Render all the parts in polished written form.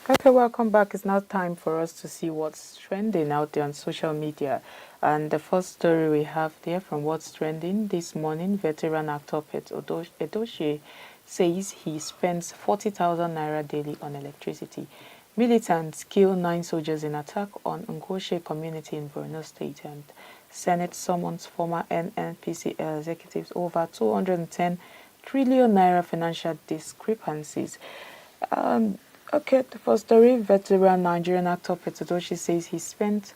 Okay, welcome back. It's now time for us to see what's trending out there on social media. And the first story we have there from what's trending this morning, veteran actor Pet Edochie says he spends 40,000 naira daily on electricity. Militants kill 9 soldiers in attack on NGOSHE community in Borno State, and Senate summons former NNPCL executives over 210 trillion naira financial discrepancies. Um, okay, the first story, veteran Nigerian actor Edochie says he spends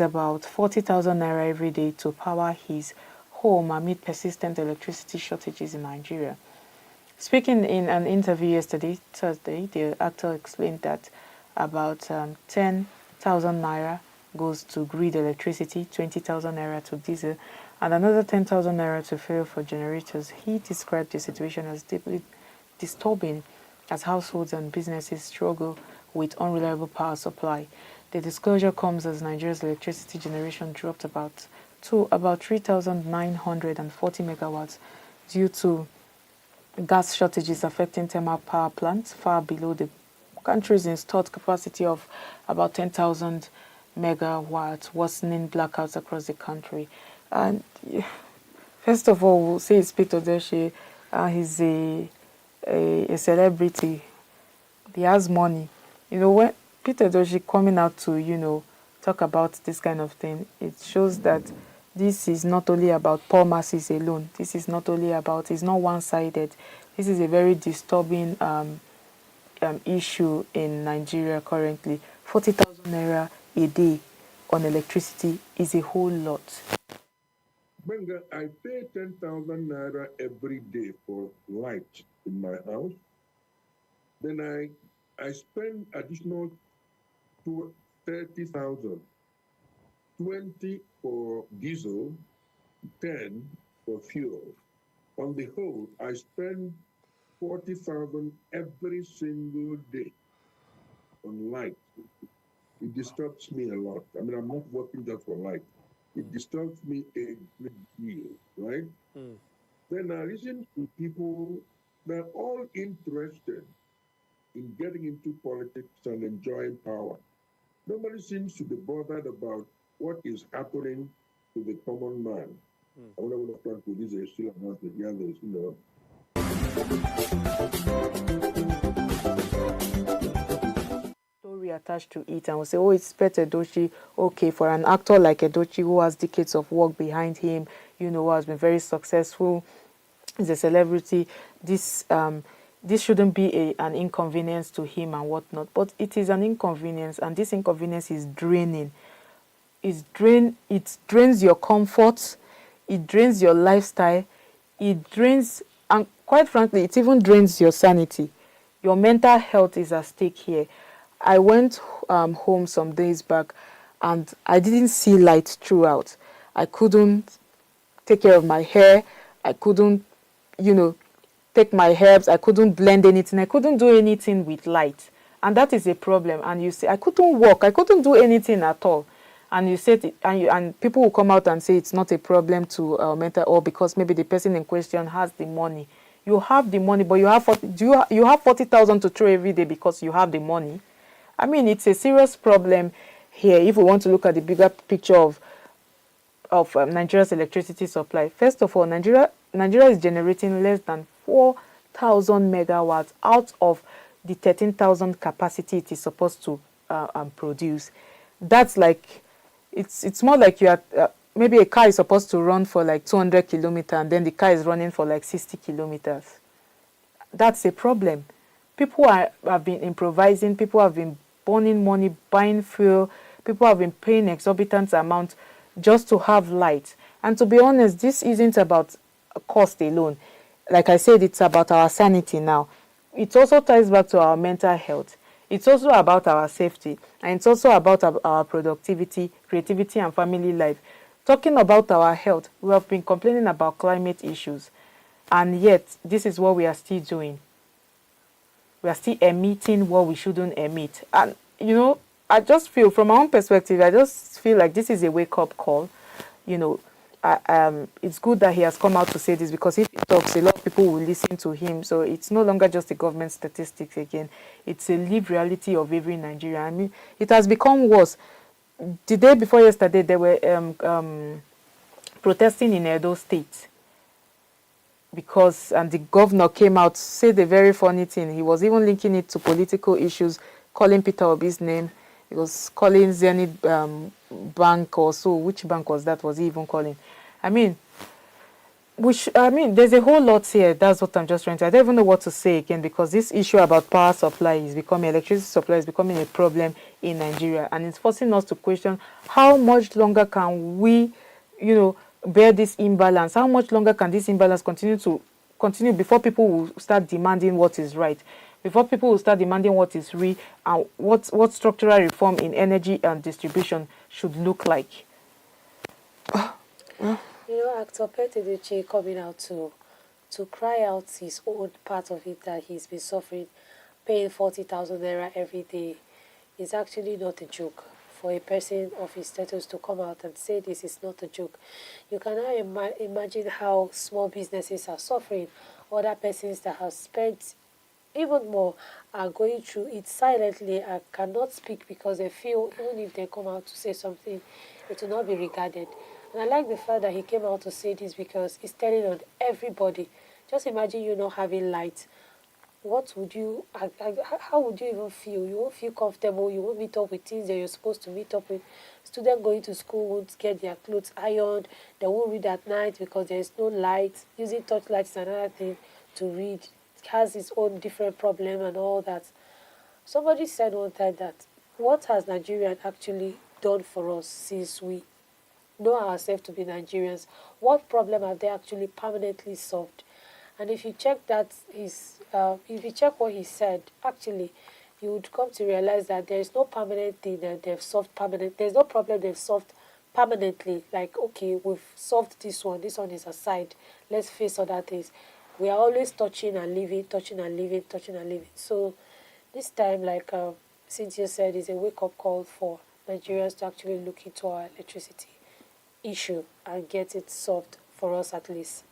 about 40,000 naira every day to power his home amid persistent electricity shortages in Nigeria. Speaking in an interview yesterday, Thursday, the actor explained that about 10,000 naira goes to grid electricity, 20,000 naira to diesel, and another 10,000 naira to fuel for generators. He described the situation as deeply disturbing as households and businesses struggle with unreliable power supply. The disclosure comes as Nigeria's electricity generation dropped to about 3,940 megawatts due to gas shortages affecting thermal power plants far below the country's installed capacity of about 10,000 megawatts, worsening blackouts across the country. And first of all, we'll say it's Peter Edochie. He's a celebrity. He has money. You know, when Peter Edochie coming out to, talk about this kind of thing, it shows that this is not only about poor masses alone. This is not only about, it's not one-sided. This is a very disturbing issue in Nigeria currently. 40,000 naira a day on electricity is a whole lot. Benga, I pay 10,000 naira every day for light in my house. Then I spend additional 30,000, 20 for diesel, 10 for fuel. On the whole, I spend 40,000 every single day on light. It disturbs me a lot. I mean, I'm not working just for light. It disturbs me a great deal, right? Then I listen to people that are all interested in getting into politics and enjoying power. Nobody seems to be bothered about what is happening to the common man. I wonder what the police are still about the others, Story attached to it, and we say, oh, it's Peter Edochie. Okay, for an actor like Edochie who has decades of work behind him, who has been very successful, is a celebrity, this shouldn't be an inconvenience to him and whatnot, but it is an inconvenience, and this inconvenience is draining. It drains your comfort, it drains your lifestyle, it drains, and quite frankly, it even drains your sanity. Your mental health is at stake here. I went home some days back, and I didn't see light throughout. I couldn't take care of my hair. I couldn't, take my herbs. I couldn't blend anything. I couldn't do anything with light. And that is a problem. And you say, I couldn't walk. I couldn't do anything at all. And you said, and people will come out and say it's not a problem to mental, or because maybe the person in question has the money. You have the money, but you have 40,000 to throw every day because you have the money. I mean, it's a serious problem here if we want to look at the bigger picture of Nigeria's electricity supply. First of all, Nigeria is generating less than 4,000 megawatts out of the 13,000 capacity it is supposed to produce. That's like, it's more like you are, maybe a car is supposed to run for like 200 kilometers and then the car is running for like 60 kilometers. That's a problem. People have been improvising, people have been burning money, buying fuel, people have been paying exorbitant amounts just to have light. And to be honest, this isn't about cost alone. Like I said, it's about our sanity now. It also ties back to our mental health. It's also about our safety. And it's also about our productivity, creativity, and family life. Talking about our health, we have been complaining about climate issues. And yet, this is what we are still doing. We are still emitting what we shouldn't emit. And, I just feel, from my own perspective, I just feel like this is a wake-up call. it's good that he has come out to say this, because if he talks, a lot of people will listen to him. So it's no longer just a government statistics again. It's a lived reality of every Nigerian. I mean, it has become worse. The day before yesterday, they were protesting in Edo State because, and the governor came out, said a very funny thing. He was even linking it to political issues, calling Peter Obi's name. He was calling Zenith Bank or so. Which bank was that? Was he even calling? I mean, there's a whole lot here. That's what I'm just trying to. I don't even know what to say again, because this issue about power supply is becoming, electricity supply is becoming a problem in Nigeria, and it's forcing us to question how much longer can we, bear this imbalance. How much longer can this imbalance continue before people will start demanding what is right, before people will start demanding what is real, and what structural reform in energy and distribution should look like. Actor EDOCHIE coming out to cry out his own part of it, that he's been suffering, paying 40,000 naira every day, is actually not a joke. For a person of his status to come out and say this is not a joke, you can now imagine how small businesses are suffering. Other persons that have spent even more are going through it silently and cannot speak, because they feel even if they come out to say something, it will not be regarded. And I like the fact that he came out to say this, because it's telling on everybody. Just imagine you not having light. What would you, how would you even feel? You won't feel comfortable. You won't meet up with things that you're supposed to meet up with. Students going to school won't get their clothes ironed. They won't read at night because there's no light. Using torchlight is another thing to read. It has its own different problem and all that. Somebody said one time that, what has Nigeria actually done for us since we know ourselves to be Nigerians? What problem have they actually permanently solved? And if you check if you check what he said, actually, you would come to realize that there is no permanent thing that they've solved permanent. There's no problem they've solved permanently. Like, okay, we've solved this one is aside. Let's face other things. We are always touching and leaving, touching and leaving, touching and leaving. So this time, like Cynthia said, is a wake-up call for Nigerians to actually look into our electricity issue and get it solved for us at least.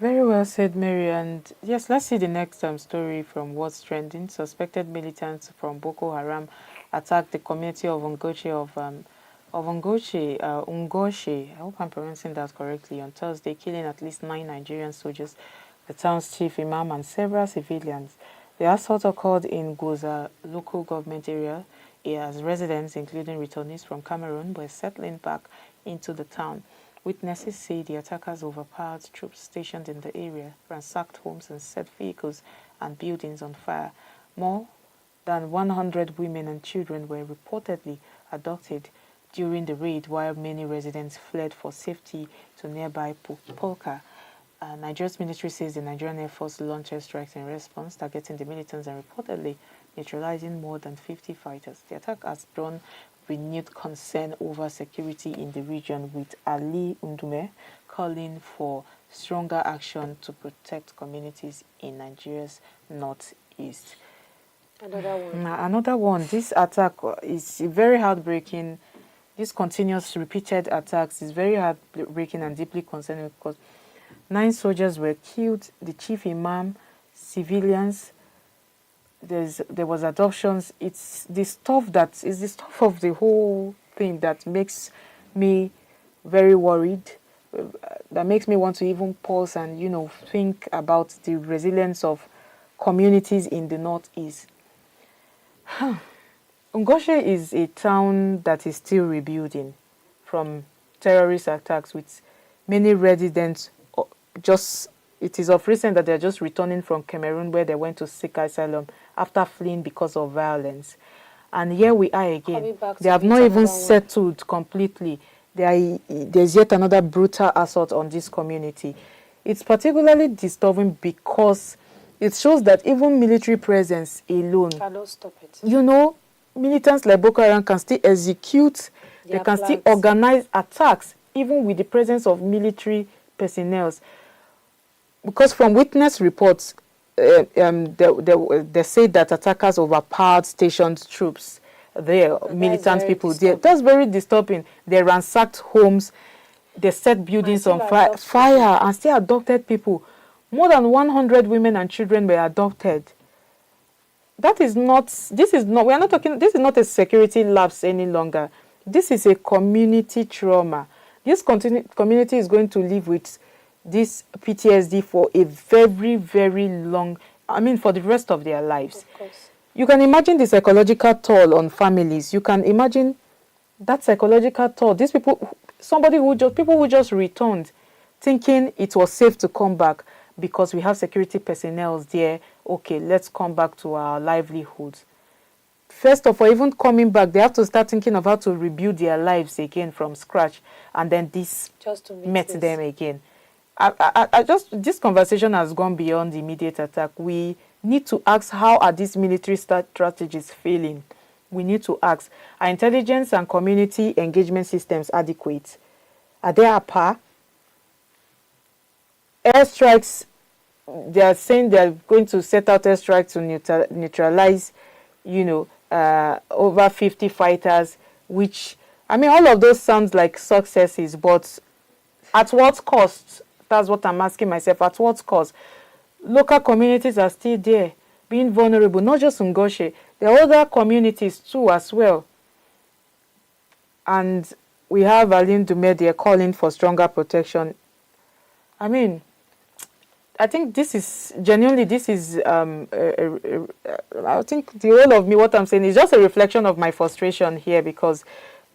Very well said, Mary. And yes, let's see the next story from What's Trending. Suspected militants from Boko Haram attacked the community of NGOSHE I hope I'm pronouncing that correctly, on Thursday, killing at least 9 Nigerian soldiers, the town's chief imam, and several civilians. The assault occurred in Goza local government area, as residents, including returnees from Cameroon, were settling back into the town. Witnesses say the attackers overpowered troops stationed in the area, ransacked homes and set vehicles and buildings on fire. More than 100 women and children were reportedly abducted during the raid, while many residents fled for safety to nearby Polka. Nigeria's military says the Nigerian Air Force launched strikes in response, targeting the militants and reportedly neutralizing more than 50 fighters. The attack has drawn renewed concern over security in the region, with Ali Ndume calling for stronger action to protect communities in Nigeria's northeast. Another one. This attack is very heartbreaking. This continuous repeated attacks is very heartbreaking and deeply concerning, because 9 soldiers were killed, the chief imam, civilians. There was adoptions. It's the stuff of the whole thing that makes me very worried, that makes me want to even pause and think about the resilience of communities in the northeast. NGOSHE is a town that is still rebuilding from terrorist attacks, with many residents it is of recent that they're just returning from Cameroon, where they went to seek asylum after fleeing because of violence. And here we are again. They have not even settled completely. There's yet another brutal assault on this community. It's particularly disturbing because it shows that even military presence alone cannot stop it. Militants like Boko Haram can still execute, they can still organize attacks, even with the presence of military personnel. Because from witness reports, they say that attackers overpowered stationed troops there, militant people there. That's very disturbing. They ransacked homes. they set buildings on still adopt fire and still adopted people. More than 100 women and children were adopted. That is not, this is not, we are not talking, this is not a security lapse any longer. This is a community trauma. This community is going to live with this PTSD for a very, very long, I mean, for the rest of their lives. Of course. You can imagine the psychological toll on families. You can imagine that psychological toll. These people, people who just returned thinking it was safe to come back because we have security personnel there. Okay, let's come back to our livelihoods. First of all, even coming back, they have to start thinking of how to rebuild their lives again from scratch, and then this just to met them again. This conversation has gone beyond the immediate attack. We need to ask, how are these military strategies failing? We need to ask, are intelligence and community engagement systems adequate? Are they at par? Airstrikes, they are saying they are going to set out airstrikes to neutralize, over 50 fighters, which, I mean, all of those sounds like successes, but at what cost? That's what I'm asking myself. At what cost? Local communities are still there, being vulnerable, not just NGOSHE. There are other communities too as well. And we have Aline Dume calling for stronger protection. I mean, I think this is, genuinely, this is, I think the whole of me, what I'm saying is just a reflection of my frustration here, because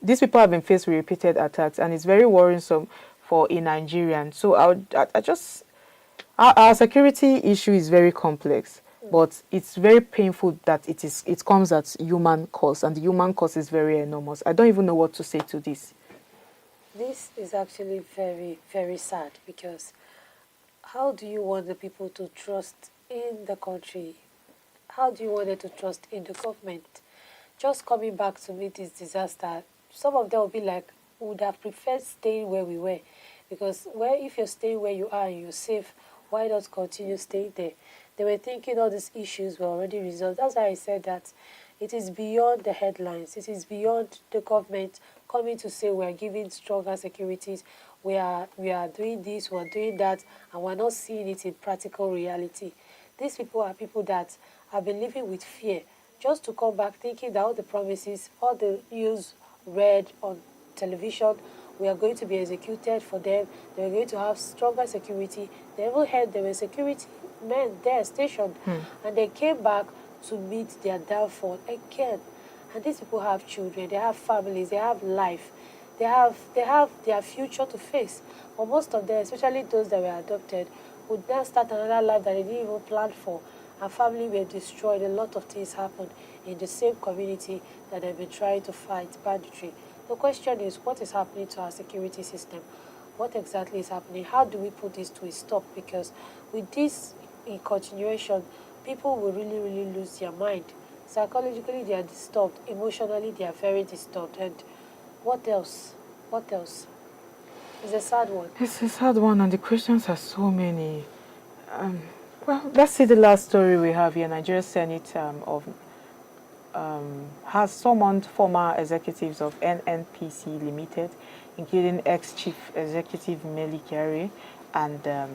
these people have been faced with repeated attacks, and it's very worrisome for a Nigerian. So our security issue is very complex, but it's very painful that it comes at human cost, and the human cost is very enormous. I don't even know what to say to this. This is actually very, very sad, because how do you want the people to trust in the country? How do you want them to trust in the government? Just coming back to meet this disaster, some of them will be like, would have preferred staying where we were. Because if you're staying where you are and you're safe, why not continue staying there? They were thinking all these issues were already resolved. That's why I said that it is beyond the headlines. It is beyond the government coming to say we are giving stronger securities, we are doing this, we are doing that, and we're not seeing it in practical reality. These people are people that have been living with fear, just to come back thinking that all the promises, all the news read on television, we are going to be executed for them. They are going to have stronger security. They even heard there were security men there stationed, and they came back to meet their downfall again. And these people have children, they have families, they have life, they have their future to face. But most of them, especially those that were adopted, would then start another life that they didn't even plan for. And family were destroyed. A lot of things happened in the same community that they've been trying to fight banditry. The question is, what is happening to our security system? What exactly is happening? How do we put this to a stop? Because with this in continuation, people will really, really lose their mind. Psychologically, they are disturbed. Emotionally, they are very disturbed. And what else? What else? It's a sad one. It's a sad one, and the questions are so many. Well, let's see the last story we have here. Nigeria Senate has summoned former executives of NNPCL Limited, including ex-chief executive Meli Kyari and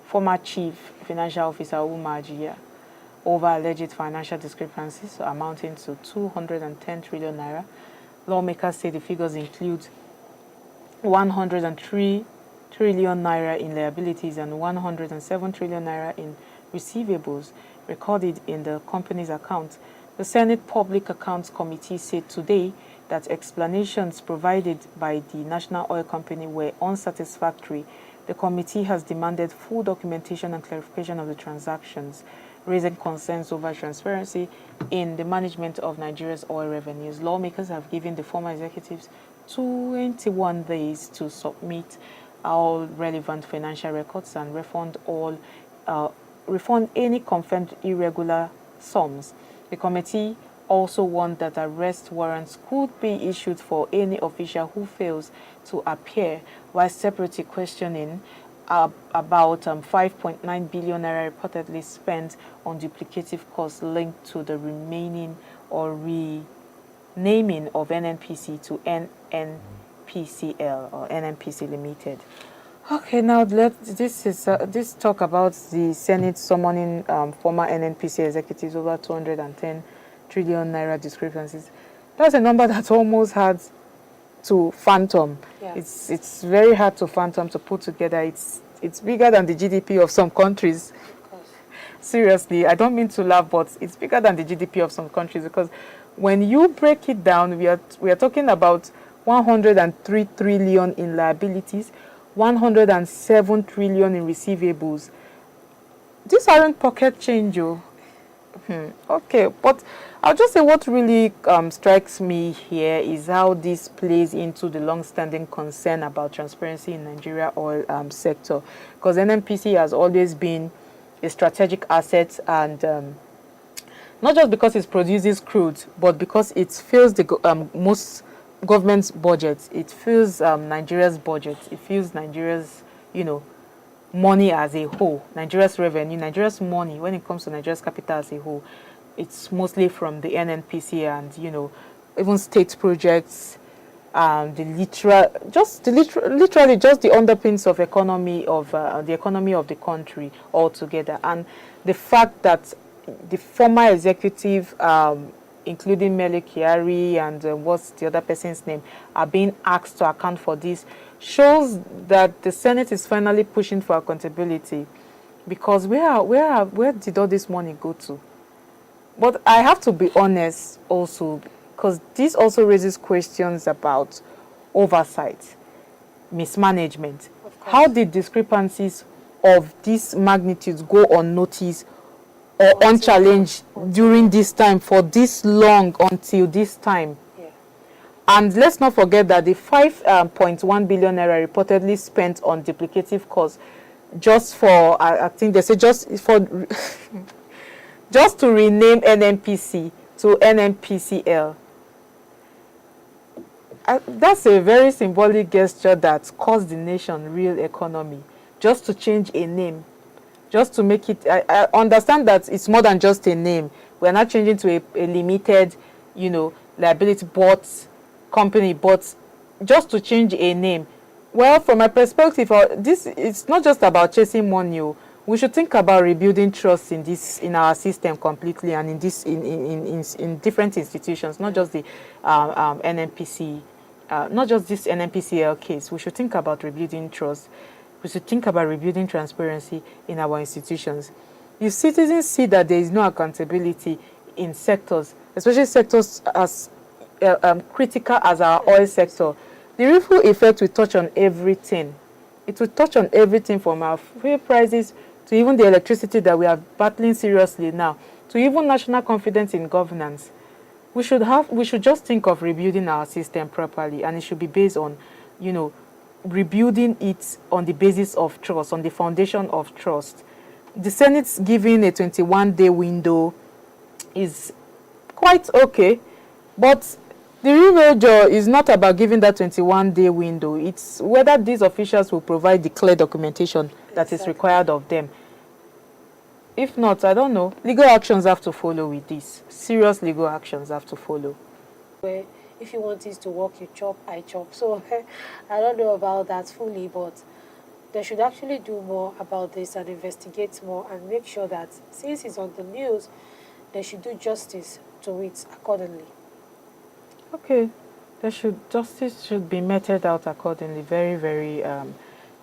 former chief financial officer Umar Jia, over alleged financial discrepancies amounting to 210 trillion naira. Lawmakers say the figures include 103 trillion naira in liabilities and 107 trillion naira in receivables recorded in the company's account. The Senate Public Accounts Committee said today that explanations provided by the National Oil Company were unsatisfactory. The committee has demanded full documentation and clarification of the transactions, raising concerns over transparency in the management of Nigeria's oil revenues. Lawmakers have given the former executives 21 days to submit all relevant financial records and refund any confirmed irregular sums. The committee also warned that arrest warrants could be issued for any official who fails to appear, while separately questioning about 5.9 billion naira reportedly spent on duplicative costs linked to the renaming of NNPC to NNPCL. NNPCL or NNPC Limited. Okay, now this talk about the Senate summoning former NNPC executives over 210 trillion naira discrepancies. That's a number that almost had to phantom. Yeah. It's very hard to phantom, to put together. It's bigger than the GDP of some countries. Of course. Seriously, I don't mean to laugh, but it's bigger than the GDP of some countries, because when you break it down, we are talking about 103 trillion in liabilities, 107 trillion in receivables. These aren't pocket change, oh. Okay, but I'll just say what really strikes me here is how this plays into the long-standing concern about transparency in Nigeria oil sector, because NNPC has always been a strategic asset, and not just because it produces crude, but because it fills the most government's budget. It fills Nigeria's budget. It fills Nigeria's, money as a whole. Nigeria's revenue, Nigeria's money, when it comes to Nigeria's capital as a whole, it's mostly from the NNPC and, even state projects, literally just the underpinnings of economy of the economy of the country altogether. And the fact that the former executive, including Mele Kyari and what's the other person's name, are being asked to account for this, shows that the Senate is finally pushing for accountability. Because where did all this money go to? But I have to be honest also, because this also raises questions about oversight, mismanagement. How did discrepancies of this magnitude go unnoticed or unchallenged during this time for this long until this time? Yeah. And let's not forget that the 5.1 billion naira reportedly spent on duplicative costs just for, I think they say just for just to rename NNPC to NNPCL. That's a very symbolic gesture that cost the nation real economy, just to change a name, just to make it. I understand that it's more than just a name. We're not changing to a limited, liability company, but just to change a name. Well, from my perspective, it's not just about chasing money. We should think about rebuilding trust in our system completely, and in different institutions, not just the NNPC, not just this NNPCL case. We should think about rebuilding trust. We should think about rebuilding transparency in our institutions. If citizens see that there is no accountability in sectors, especially sectors as critical as our oil sector, the ripple effect will touch on everything. It will touch on everything, from our fuel prices to even the electricity that we are battling seriously now, to even national confidence in governance. We should just think of rebuilding our system properly, and it should be based on, rebuilding it on the basis of trust, on the foundation of trust. The Senate's giving a 21-day window is quite okay, but the real major is not about giving that 21-day window. It's whether these officials will provide the clear documentation that is required of them. If not, I don't know. Legal actions have to follow with this. Serious legal actions have to follow. Where if you want this to work, you chop, I chop. So I don't know about that fully, but they should actually do more about this and investigate more and make sure that since it's on the news, they should do justice to it accordingly. Okay, justice should be meted out accordingly. Very, very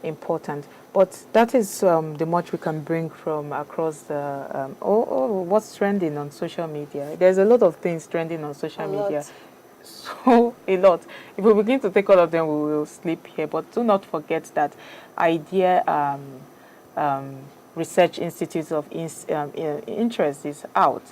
important. But that is the much we can bring from across the what's trending on social media. There's a lot of things trending on social media. So a lot. If we begin to take all of them, we will sleep here. But do not forget that Idea Research Institute of Interest is out,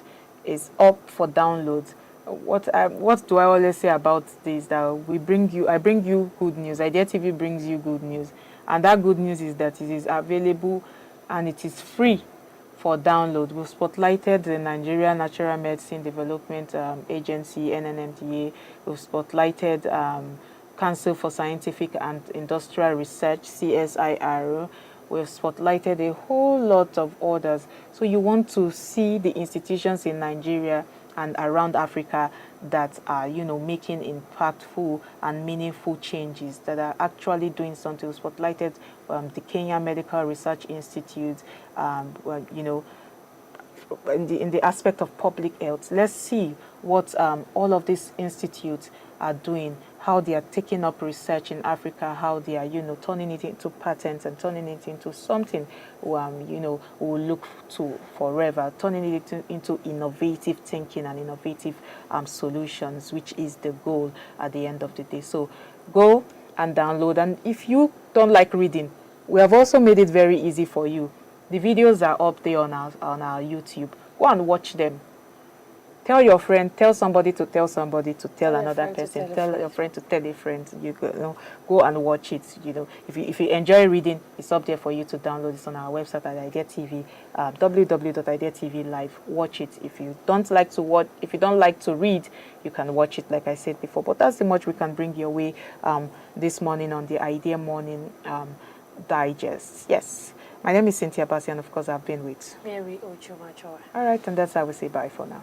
is up for download. What do I always say about this? That I bring you good news. Idea TV brings you good news, and that good news is that it is available and it is free for download. We've spotlighted the Nigeria Natural Medicine Development Agency (NNMDA). We've spotlighted Council for Scientific and Industrial Research (CSIRO). We've spotlighted a whole lot of others. So you want to see the institutions in Nigeria and around Africa that are, you know, making impactful and meaningful changes, that are actually doing something. Spotlighted the Kenya Medical Research Institute, well, you know, in the aspect of public health. Let's see what all of these institutes are doing, how they are taking up research in Africa, how they are, you know, turning it into patents and turning it into something, you know, we will look to forever, turning it into innovative thinking and innovative solutions, which is the goal at the end of the day. So go and download. And if you don't like reading, we have also made it very easy for you. The videos are up there on our YouTube. Go and watch them. Tell your friend, tell somebody to tell somebody to tell another person. Tell your friend to tell a friend. Go and watch it. You know, if you enjoy reading, it's up there for you to download. It's on our website at Idea TV, www.ideatv live. Watch it. If you don't like to watch, if you don't like to read, you can watch it, like I said before. But that's the much we can bring your way this morning on the Idea Morning Digest. Yes. My name is Cynthia Bassi, and of course I've been with Mary Ojumajoy. All right, and that's how we say bye for now.